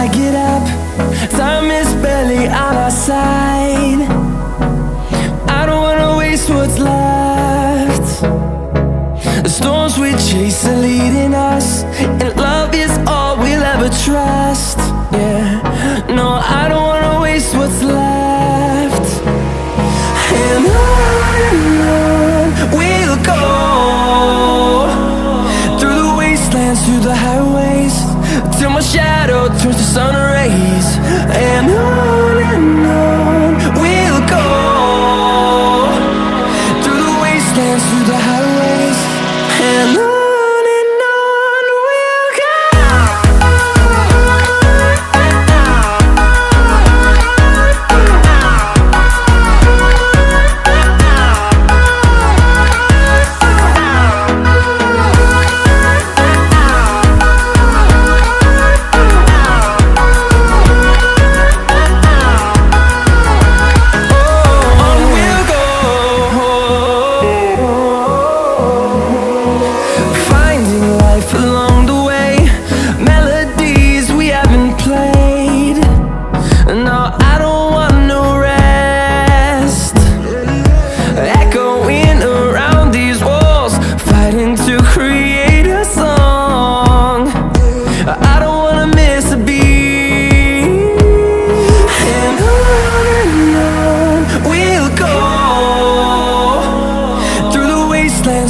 I get up. Time is barely on our side. I don't wanna waste what's left. The storms we chase are leading us, and love is all we'll ever trust. Yeah, no, I don't wanna waste what's left. And on we'll go, through the wastelands, through the highways, till my shadow turns to sun rays. And on we'll go, through the wastelands, through the highways, and on we'll go.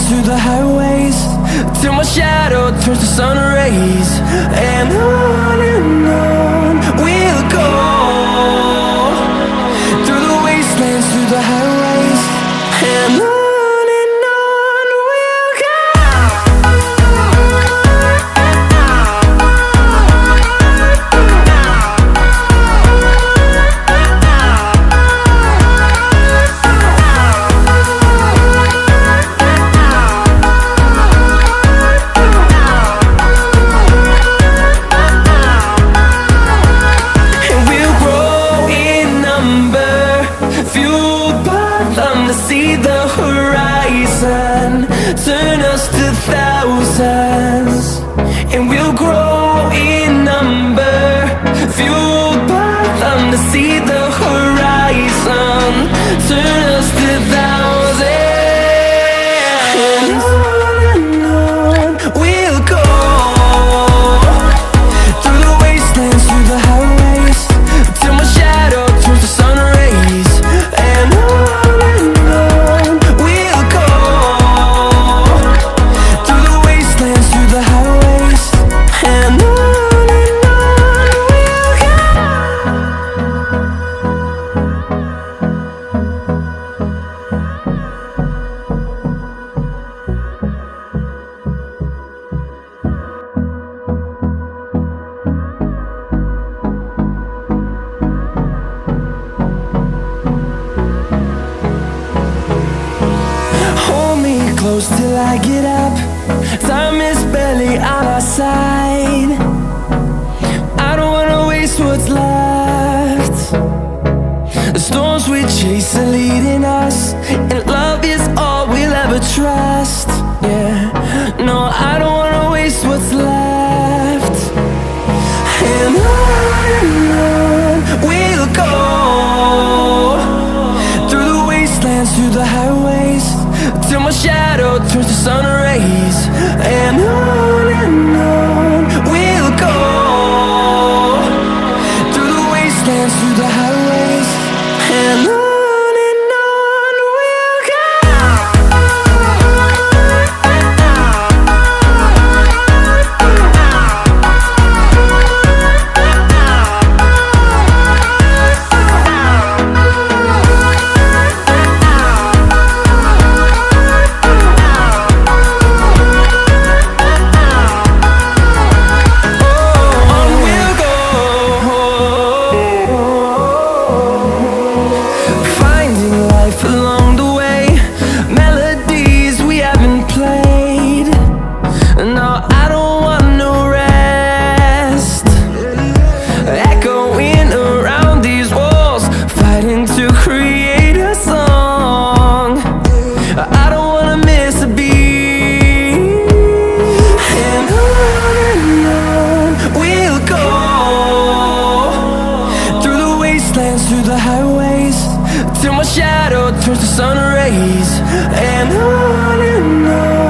Through the highways, till my shadow turns to sun rays. And on we'll go, through the wastelands, through the highways, and on we'll go. See the horizon turn us to thousands, and we'll grow in number, fueled by them. To see the horizon turn us to thousands, and on we'll go, through the wastelands, through the highways, till my shadow turns to sun rays. And close till I get up. Time is barely on our side. I don't wanna waste what's left. The storms we chase are leading us, and love is all we'll ever trust. Yeah, no, I don't wanna waste what's left. And on we'll go, through the wastelands, through the highways, till my shadow turns to sun rays. And on we'll go, through the wastelands, through the highways, and on we'll go. On we'll go, wastelands, through the highways, till my shadow turns to sun rays. And on